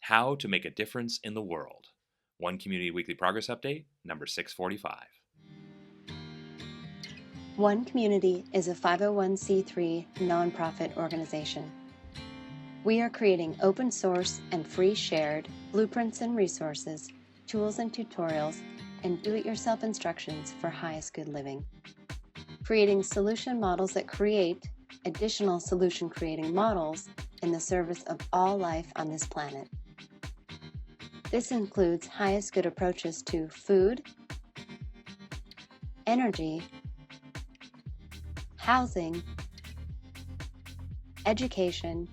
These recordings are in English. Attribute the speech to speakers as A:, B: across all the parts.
A: How to Make a Difference in the World. One Community Weekly Progress Update, number 645.
B: One Community is a 501c3 nonprofit organization. We are creating open source and free shared blueprints and resources, tools and tutorials, and do-it-yourself instructions for highest good living. Creating solution models that create additional solution creating models in the service of all life on this planet. This includes highest good approaches to food, energy, housing, education,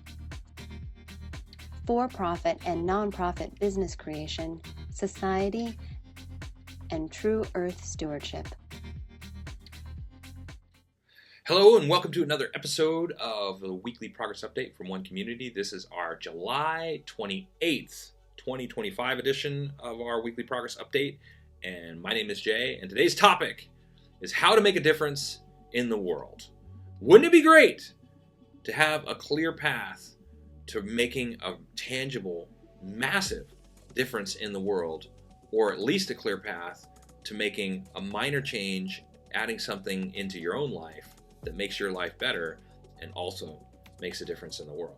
B: for-profit and non-profit business creation, society, and true earth stewardship.
A: Hello and welcome to another episode of the Weekly Progress Update from One Community. This is our July 28th, 2025 edition of our Weekly Progress Update. And my name is Jay, and today's topic is how to make a difference in the world. Wouldn't it be great to have a clear path to making a tangible, massive difference in the world, or at least a clear path to making a minor change, adding something into your own life that makes your life better and also makes a difference in the world?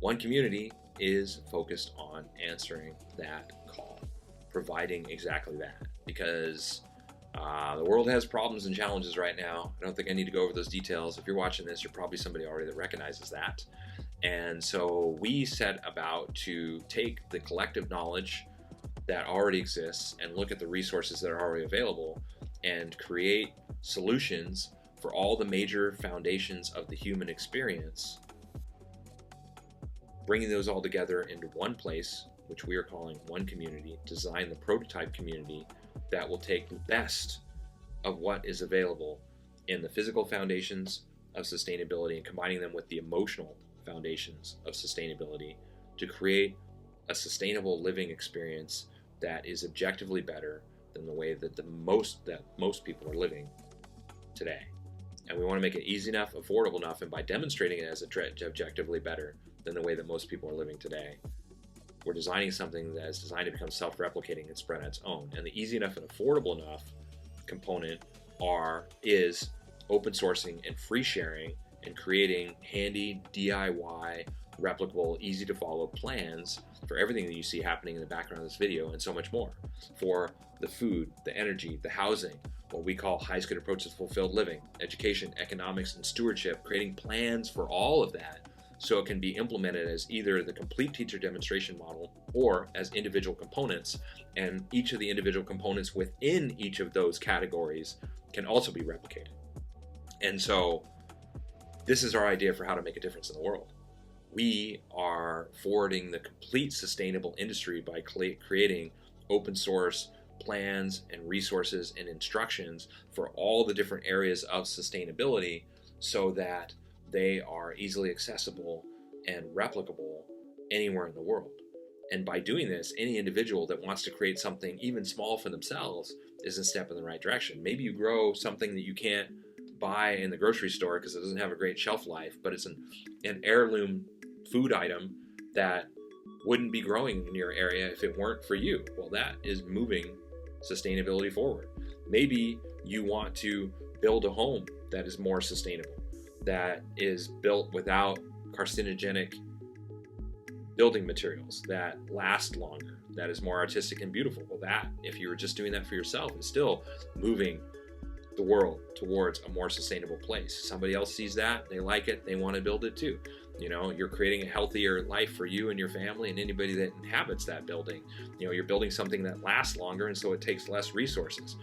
A: One Community is focused on answering that call, providing exactly that, because the world has problems and challenges right now. I don't think I need to go over those details. If you're watching this, you're probably somebody already that recognizes that. And so we set about to take the collective knowledge that already exists and look at the resources that are already available and create solutions for all the major foundations of the human experience, bringing those all together into one place, which we are calling One Community, design the prototype community that will take the best of what is available in the physical foundations of sustainability and combining them with the emotional foundations of sustainability to create a sustainable living experience that is objectively better than the way that most people are living today. And we want to make it easy enough, affordable enough, and by demonstrating it as objectively better than the way that most people are living today, we're designing something that is designed to become self-replicating and spread on its own. And the easy enough and affordable enough component is open sourcing and free sharing and creating handy DIY, replicable, easy to follow plans for everything that you see happening in the background of this video and so much more. For the food, the energy, the housing, what we call highest good approaches to fulfilled living, education, economics, and stewardship, creating plans for all of that so it can be implemented as either the complete teacher demonstration model or as individual components, and each of the individual components within each of those categories can also be replicated. And so this is our idea for how to make a difference in the world. We are forwarding the complete sustainable industry by creating open source plans and resources and instructions for all the different areas of sustainability so that they are easily accessible and replicable anywhere in the world. And by doing this, any individual that wants to create something even small for themselves is a step in the right direction. Maybe you grow something that you can't buy in the grocery store because it doesn't have a great shelf life, but it's an heirloom food item that wouldn't be growing in your area if it weren't for you. Well, that is moving sustainability forward. Maybe you want to build a home that is more sustainable, that is built without carcinogenic building materials, that last longer, that is more artistic and beautiful. Well, that, if you were just doing that for yourself, is still moving the world towards a more sustainable place. Somebody else sees that, they like it, they want to build it too. You know, you're creating a healthier life for you and your family and anybody that inhabits that building. You know, you're building something that lasts longer and so it takes less resources.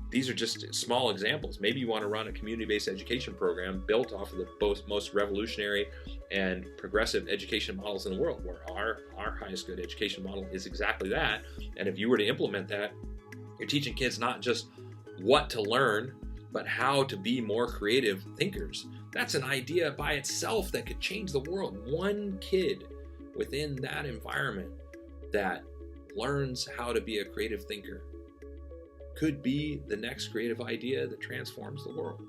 A: These are just small examples. Maybe you want to run a community-based education program built off of the most revolutionary and progressive education models in the world, where our highest good education model is exactly that. And if you were to implement that, you're teaching kids not just what to learn, but how to be more creative thinkers. That's an idea by itself that could change the world. One kid within that environment that learns how to be a creative thinker could be the next creative idea that transforms the world.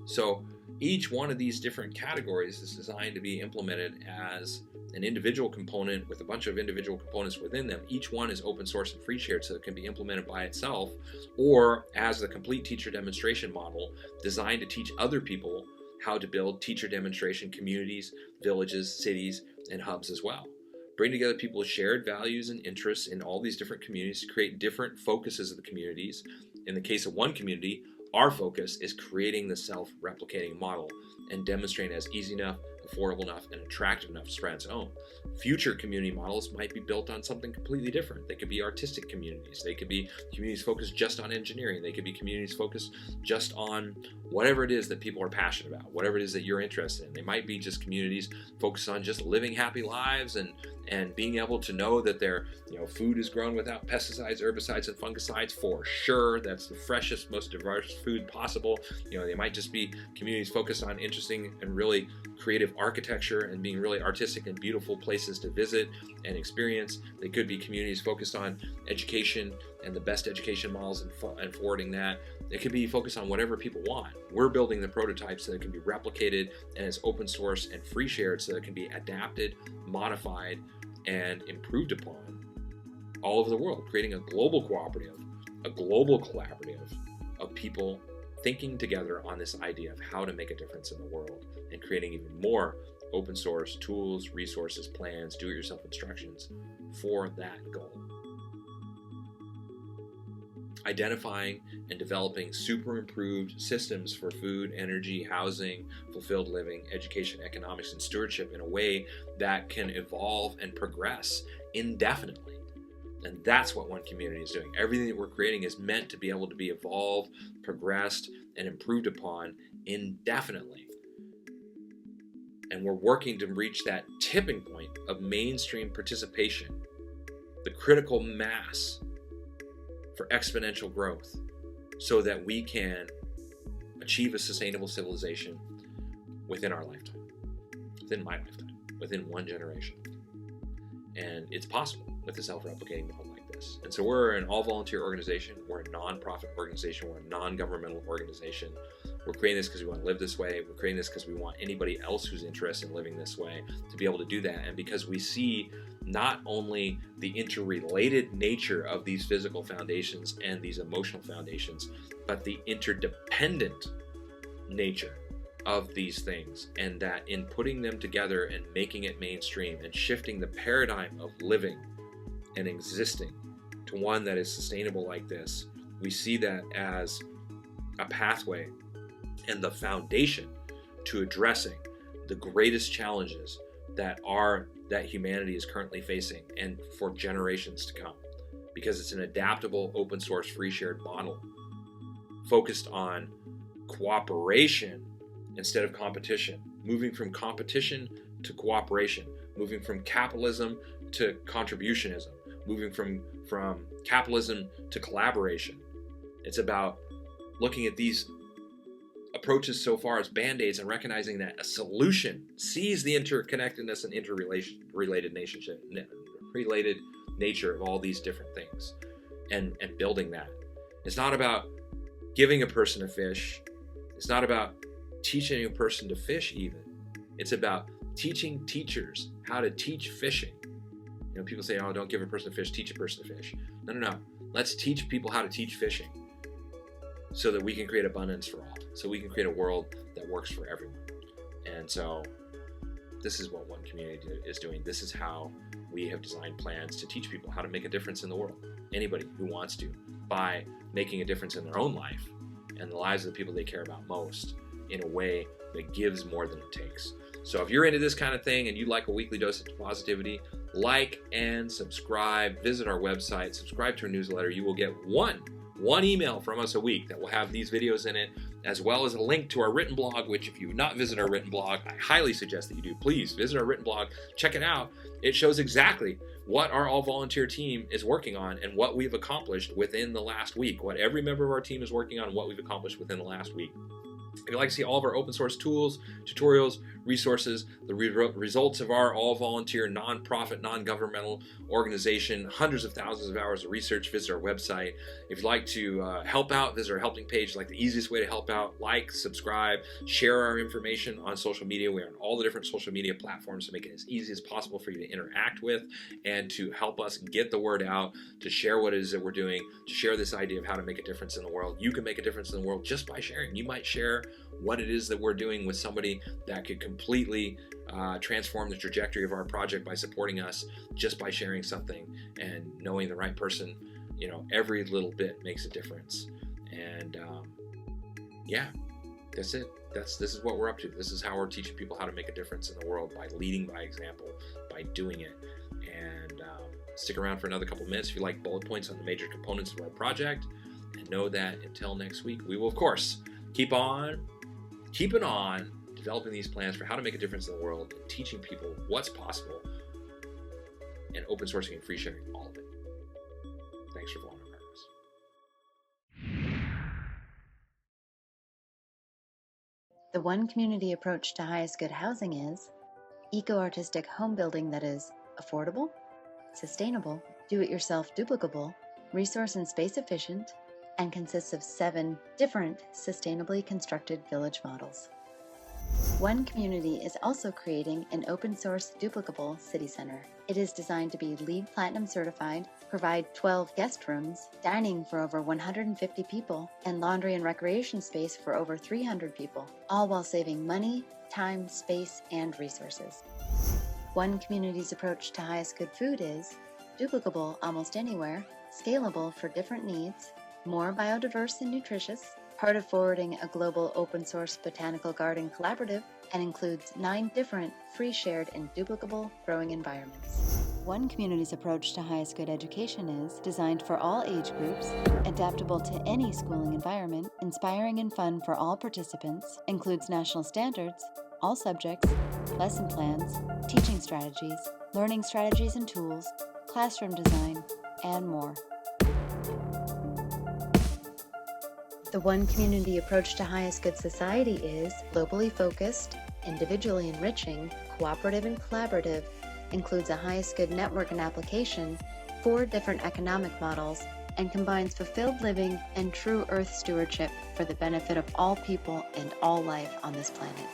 A: So each one of these different categories is designed to be implemented as an individual component with a bunch of individual components within them. Each one is open source and free shared, so it can be implemented by itself, or as the complete teacher demonstration model designed to teach other people how to build teacher demonstration communities, villages, cities, and hubs as well. Bring together people with shared values and interests in all these different communities to create different focuses of the communities. In the case of one community, our focus is creating the self-replicating model and demonstrating as easy enough, affordable enough, and attractive enough to spread its own. Future community models might be built on something completely different. They could be artistic communities. They could be communities focused just on engineering. They could be communities focused just on whatever it is that people are passionate about, whatever it is that you're interested in. They might be just communities focused on just living happy lives and being able to know that their food is grown without pesticides, herbicides, and fungicides for sure. That's the freshest, most diverse food possible. They might just be communities focused on interesting and really creative architecture and being really artistic and beautiful places to visit and experience. They could be communities focused on education and the best education models and forwarding that. It could be focused on whatever people want. We're building the prototypes so that it can be replicated and it's open source and free shared so that it can be adapted, modified, and improved upon all over the world, creating a global cooperative, a global collaborative of people thinking together on this idea of how to make a difference in the world and creating even more open source tools, resources, plans, do-it-yourself instructions for that goal. Identifying and developing super improved systems for food, energy, housing, fulfilled living, education, economics, and stewardship in a way that can evolve and progress indefinitely. And that's what one community is doing. Everything that we're creating is meant to be able to be evolved, progressed, and improved upon indefinitely. And we're working to reach that tipping point of mainstream participation, the critical mass for exponential growth, so that we can achieve a sustainable civilization within our lifetime, within my lifetime, within one generation. And it's possible with a self-replicating model like this. And so we're an all-volunteer organization. We're a non-profit organization. We're a non-governmental organization. We're creating this because we want to live this way. We're creating this because we want anybody else who's interested in living this way to be able to do that. And because we see not only the interrelated nature of these physical foundations and these emotional foundations, but the interdependent nature of these things, and that in putting them together and making it mainstream and shifting the paradigm of living and existing to one that is sustainable like this, we see that as a pathway and the foundation to addressing the greatest challenges that humanity is currently facing and for generations to come, because it's an adaptable, open source, free shared model focused on cooperation instead of competition, moving from competition to cooperation, moving from capitalism to contributionism, moving from capitalism to collaboration. It's about looking at these approaches so far as band-aids and recognizing that a solution sees the interconnectedness and related nature of all these different things and building that. It's not about giving a person a fish. It's not about teaching a person to fish even. It's about teaching teachers how to teach fishing. People say, oh, don't give a person a fish, teach a person to fish. No. Let's teach people how to teach fishing so that we can create abundance for all, so we can create a world that works for everyone. And so this is what one community is doing. This is how we have designed plans to teach people how to make a difference in the world. Anybody who wants to, by making a difference in their own life and the lives of the people they care about most in a way that gives more than it takes. So if you're into this kind of thing and you'd like a weekly dose of positivity, like and subscribe, visit our website, subscribe to our newsletter. You will get one email from us a week that will have these videos in it, as well as a link to our written blog, which if you've not visited our written blog, I highly suggest that you do. Please visit our written blog, check it out. It shows exactly what our all-volunteer team is working on and what we've accomplished within the last week, what every member of our team is working on, and what we've accomplished within the last week. If you'd like to see all of our open source tools, tutorials, resources, the results of our all-volunteer, non-profit, non-governmental organization, hundreds of thousands of hours of research, visit our website. If you'd like to help out, visit our helping page. Like the easiest way to help out, like, subscribe, share our information on social media. We're on all the different social media platforms to make it as easy as possible for you to interact with and to help us get the word out, to share what it is that we're doing, to share this idea of how to make a difference in the world. You can make a difference in the world just by sharing. You might share what it is that we're doing with somebody that could completely transform the trajectory of our project by supporting us just by sharing something and knowing the right person. Every little bit makes a difference. And yeah, that's it. This is what we're up to. This is how we're teaching people how to make a difference in the world, by leading by example, by doing it. And stick around for another couple minutes if you like bullet points on the major components of our project. And know that until next week, we will, of course, keeping on developing these plans for how to make a difference in the world and teaching people what's possible and open sourcing and free sharing all of it. Thanks for following our progress.
B: The one community approach to highest good housing is eco-artistic home building that is affordable, sustainable, do-it-yourself duplicable, resource and space efficient, and consists of 7 different sustainably constructed village models. One Community is also creating an open-source duplicable city center. It is designed to be LEED Platinum certified, provide 12 guest rooms, dining for over 150 people, and laundry and recreation space for over 300 people, all while saving money, time, space, and resources. One Community's approach to highest good food is duplicable almost anywhere, scalable for different needs, more biodiverse and nutritious, part of forwarding a global open-source botanical garden collaborative, and includes 9 different free, shared, and duplicable growing environments. One Community's approach to highest good education is designed for all age groups, adaptable to any schooling environment, inspiring and fun for all participants, includes national standards, all subjects, lesson plans, teaching strategies, learning strategies and tools, classroom design, and more. The One Community approach to highest good society is globally focused, individually enriching, cooperative and collaborative, includes a highest good network and application, 4 different economic models, and combines fulfilled living and true earth stewardship for the benefit of all people and all life on this planet.